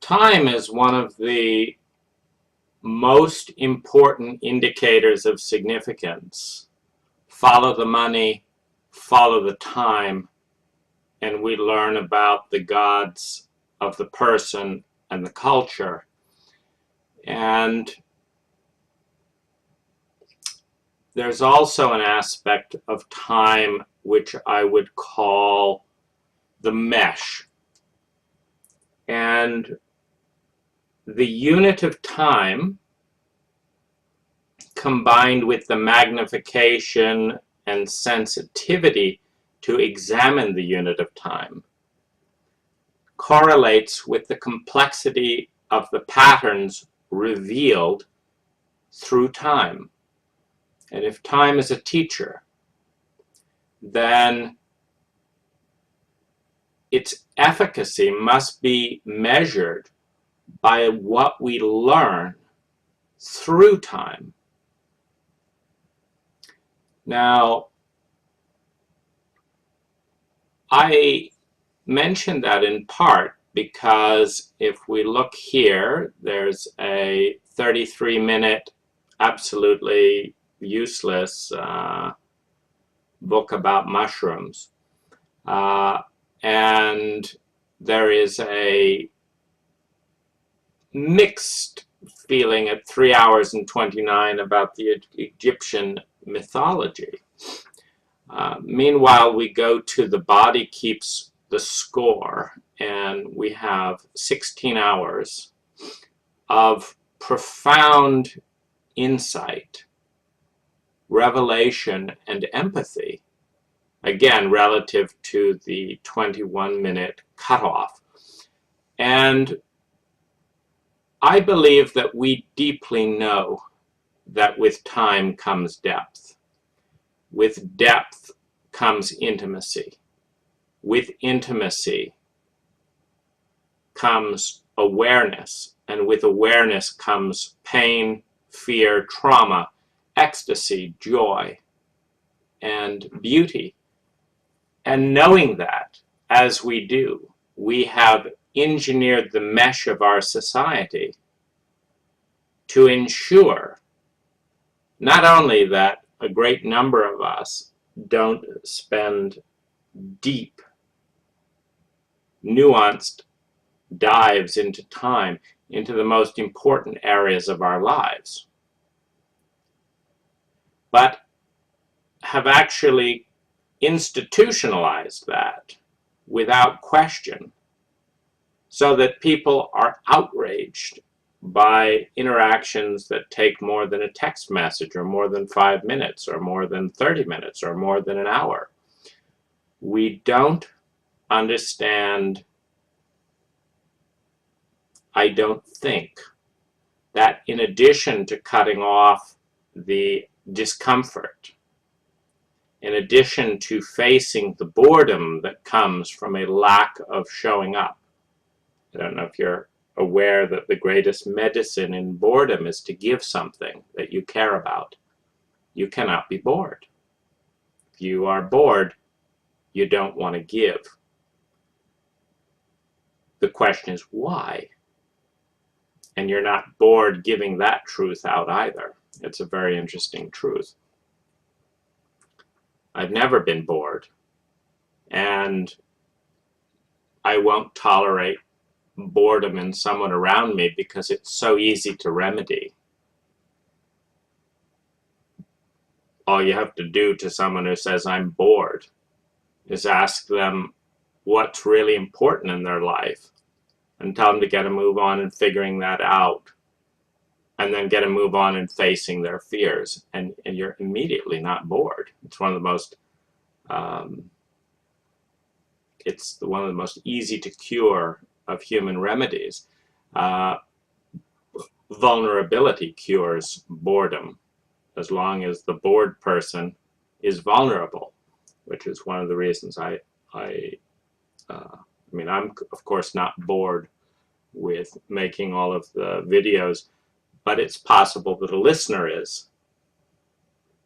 Time is one of the most important indicators of significance. Follow the money, follow the time, and we learn about the gods of the person and the culture. And there's also an aspect of time which I would call the mesh. And the unit of time, combined with the magnification and sensitivity to examine the unit of time, correlates with the complexity of the patterns revealed through time. And if time is a teacher, then its efficacy must be measured by what we learn through time. Now, I mention that in part because if we look here, there's a 33-minute, absolutely useless book about mushrooms. And there is a mixed feeling at 3 hours and 29 about the Egyptian mythology. Meanwhile, we go to The Body Keeps the Score, and we have 16 hours of profound insight, revelation, and empathy, again, relative to the 21-minute cutoff. And I believe that we deeply know that with time comes depth. With depth comes intimacy. With intimacy comes awareness, and with awareness comes pain, fear, trauma, ecstasy, joy, and beauty. And knowing that, as we do, we have engineered the mesh of our society to ensure not only that a great number of us don't spend deep, nuanced dives into time, into the most important areas of our lives, but have actually institutionalized that without question, so that people are outraged by interactions that take more than a text message, or more than 5 minutes, or more than 30 minutes, or more than an hour. We don't understand, I don't think, that in addition to cutting off the discomfort, in addition to facing the boredom that comes from a lack of showing up. I don't know if you're aware that the greatest medicine in boredom is to give something that you care about. You cannot be bored. If you are bored, you don't want to give. The question is why? And you're not bored giving that truth out either. It's a very interesting truth. I've never been bored, and I won't tolerate boredom in someone around me because it's so easy to remedy. All you have to do to someone who says, I'm bored, is ask them what's really important in their life and tell them to get a move on and figuring that out, and then get a move on and facing their fears, and you're immediately not bored. It's one of the most one of the most easy to cure of human remedies. Vulnerability cures boredom, as long as the bored person is vulnerable, which is one of the reasons I mean, I'm of course not bored with making all of the videos, but it's possible that a listener is,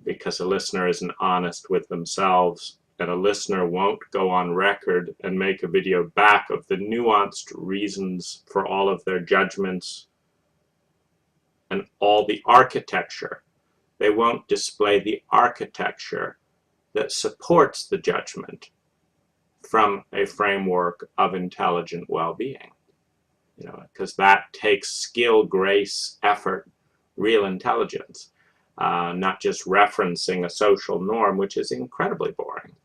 because a listener isn't honest with themselves and a listener won't go on record and make a video back of the nuanced reasons for all of their judgments and all the architecture. They won't display the architecture that supports the judgment from a framework of intelligent well-being. You know, because that takes skill, grace, effort, real intelligence, not just referencing a social norm, which is incredibly boring.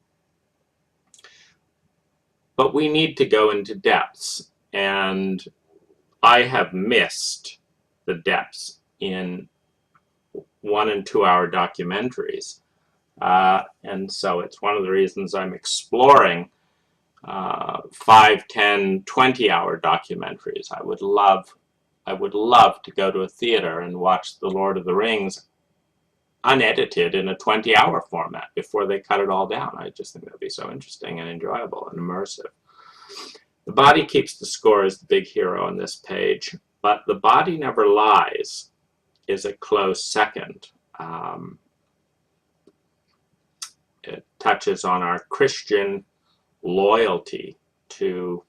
But we need to go into depths, and I have missed the depths in 1 and 2 hour documentaries. And so it's one of the reasons I'm exploring 5, 10, 20 hour documentaries. I would love to go to a theater and watch The Lord of the Rings unedited in a 20-hour format before they cut it all down. I just think that'd be so interesting and enjoyable and immersive. The Body Keeps the Score is the big hero on this page, but The Body Never Lies is a close second. It touches on our Christian loyalty to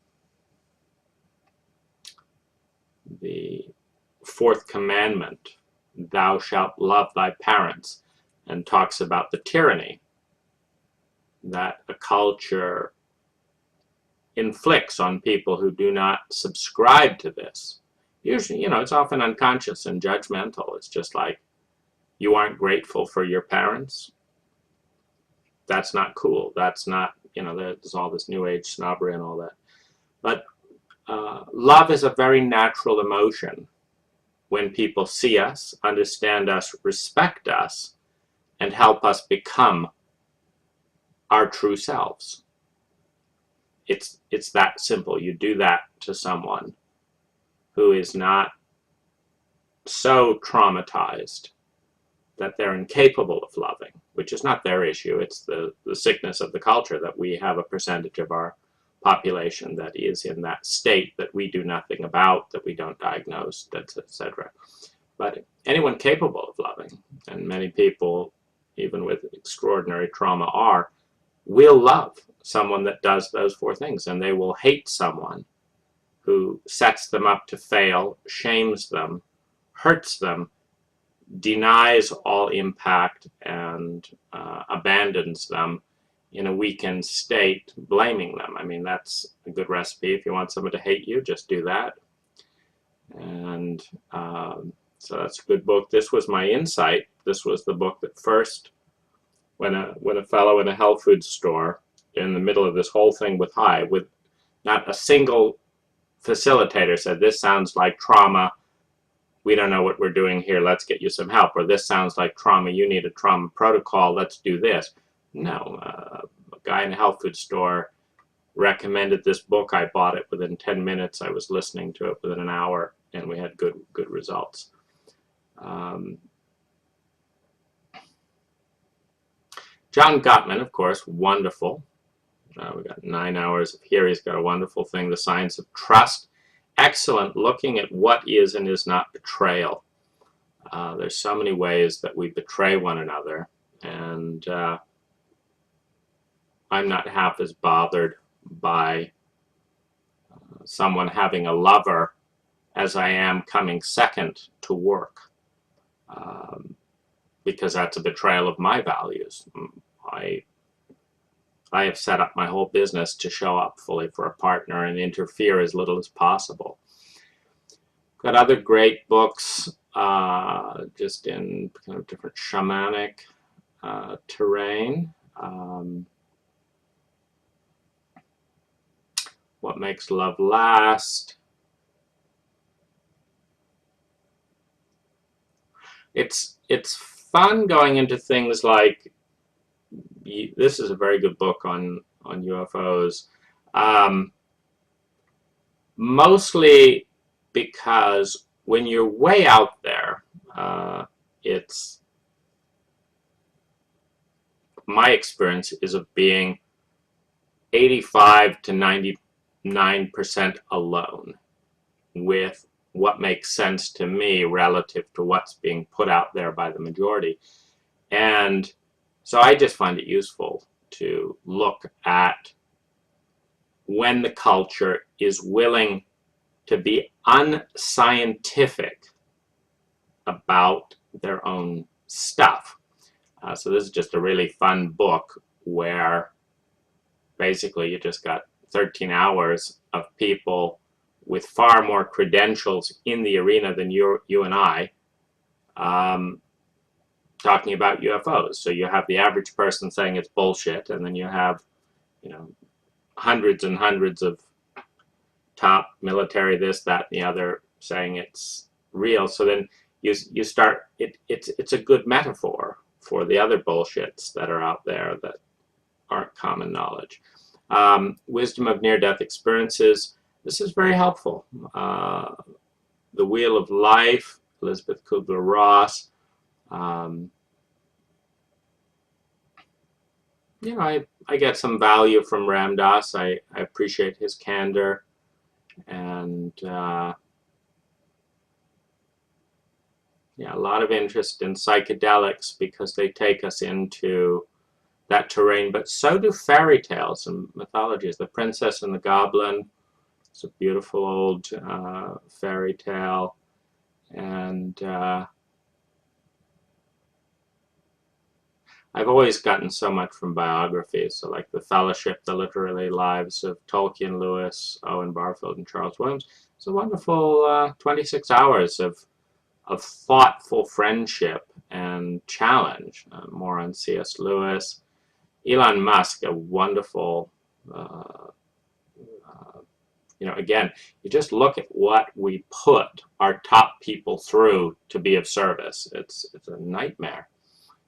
the 4th commandment, thou shalt love thy parents, and talks about the tyranny that a culture inflicts on people who do not subscribe to this. Usually, you know, it's often unconscious and judgmental. It's just like, you aren't grateful for your parents? That's not cool. That's not, you know, there's all this new age snobbery and all that. But love is a very natural emotion when people see us, understand us, respect us, and help us become our true selves. It's that simple. You do that to someone who is not so traumatized that they're incapable of loving, which is not their issue. It's the sickness of the culture that we have a percentage of our population that is in that state that we do nothing about, that we don't diagnose, etc. But anyone capable of loving, and many people, even with extraordinary trauma, will love someone that does those 4 things, and they will hate someone who sets them up to fail, shames them, hurts them, denies all impact, and abandons them in a weakened state, blaming them. I mean, that's a good recipe. If you want someone to hate you, just do that. And so that's a good book. This was my insight. This was the book that first, when a fellow in a health food store in the middle of this whole thing with High, with not a single facilitator said, this sounds like trauma, we don't know what we're doing here, let's get you some help. Or this sounds like trauma, you need a trauma protocol, let's do this. No, a guy in a health food store recommended this book. I bought it within 10 minutes. I was listening to it within an hour, and we had good results. John Gottman, of course, wonderful. We got 9 hours of here. He's got a wonderful thing, The Science of Trust. Excellent, looking at what is and is not betrayal. There's so many ways that we betray one another, and I'm not half as bothered by someone having a lover as I am coming second to work, because that's a betrayal of my values. I have set up my whole business to show up fully for a partner and interfere as little as possible. Got other great books, just in kind of different shamanic terrain. What Makes Love Last. It's fun going into things like, this is a very good book on UFOs, mostly because when you're way out there, it's, my experience is of being 85 to 99% alone with what makes sense to me relative to what's being put out there by the majority. And so I just find it useful to look at when the culture is willing to be unscientific about their own stuff. So this is just a really fun book where basically you just got 13 hours of people with far more credentials in the arena than you and I, talking about UFOs. So you have the average person saying it's bullshit, and then you have, you know, hundreds and hundreds of top military, this, that, and the other, saying it's real. So then you start, it's a good metaphor for the other bullshits that are out there that aren't common knowledge. Wisdom of near-death experiences. This is very helpful. The Wheel of Life, Elizabeth Kubler-Ross. You know, I get some value from Ram Dass. I appreciate his candor, and yeah, a lot of interest in psychedelics because they take us into that terrain, but so do fairy tales and mythologies. The Princess and the Goblin, it's a beautiful old fairy tale, and I've always gotten so much from biographies, so like The Fellowship, the literary lives of Tolkien, Lewis, Owen Barfield, and Charles Williams. It's a wonderful 26 hours of thoughtful friendship and challenge. More on C.S. Lewis. Elon Musk, a wonderful, you know, again, you just look at what we put our top people through to be of service. It's a nightmare,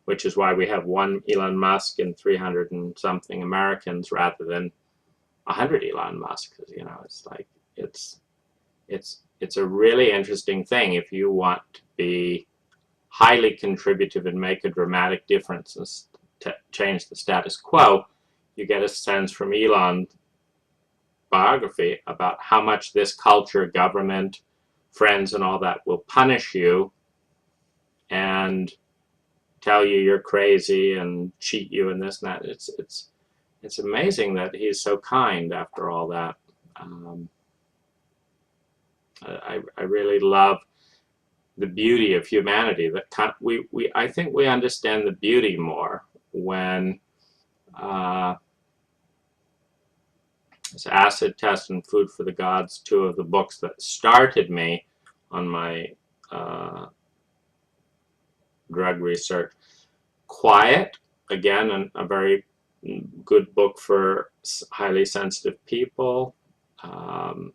which is why we have one Elon Musk and 300 and something Americans rather than 100 Elon Musk. You know, it's like, it's a really interesting thing. If you want to be highly contributive and make a dramatic difference and change the status quo, you get a sense from Elon's biography about how much this culture, government, friends, and all that will punish you and tell you you're crazy and cheat you and this and that. It's amazing that he's so kind after all that. I really love the beauty of humanity. That I think we understand the beauty more when it's Acid Test and Food for the Gods, two of the books that started me on my drug research. Quiet, again, a very good book for highly sensitive people. The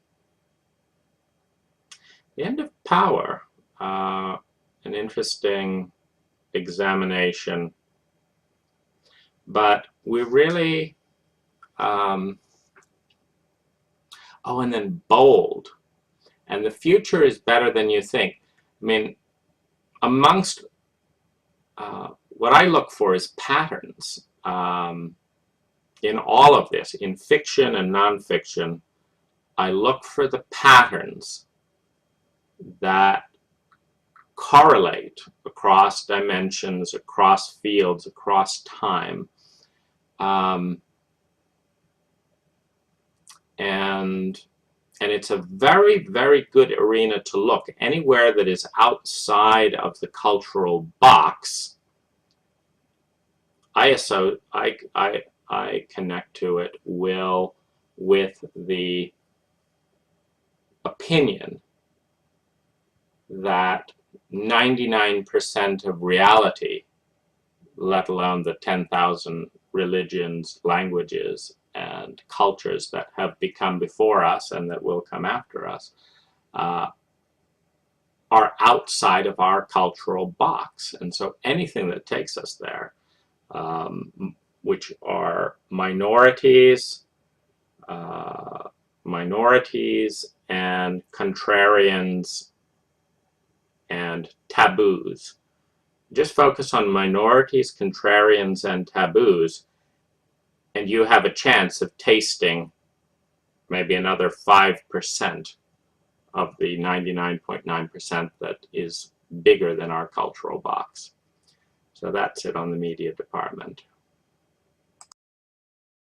End of Power, an interesting examination, but we really, oh, and then Bold, and the future is better than you think. I mean, amongst what I look for is patterns in all of this, in fiction and nonfiction. I look for the patterns that correlate across dimensions, across fields, across time. And it's a very, very good arena to look. Anywhere that is outside of the cultural box, I connect to it with the opinion that 99% of reality, let alone the 10,000 religions, languages, and cultures that have become before us and that will come after us, are outside of our cultural box. And so anything that takes us there, which are minorities and contrarians and taboos. Just focus on minorities, contrarians, and taboos, and you have a chance of tasting maybe another 5% of the 99.9% that is bigger than our cultural box. So that's it on the media department.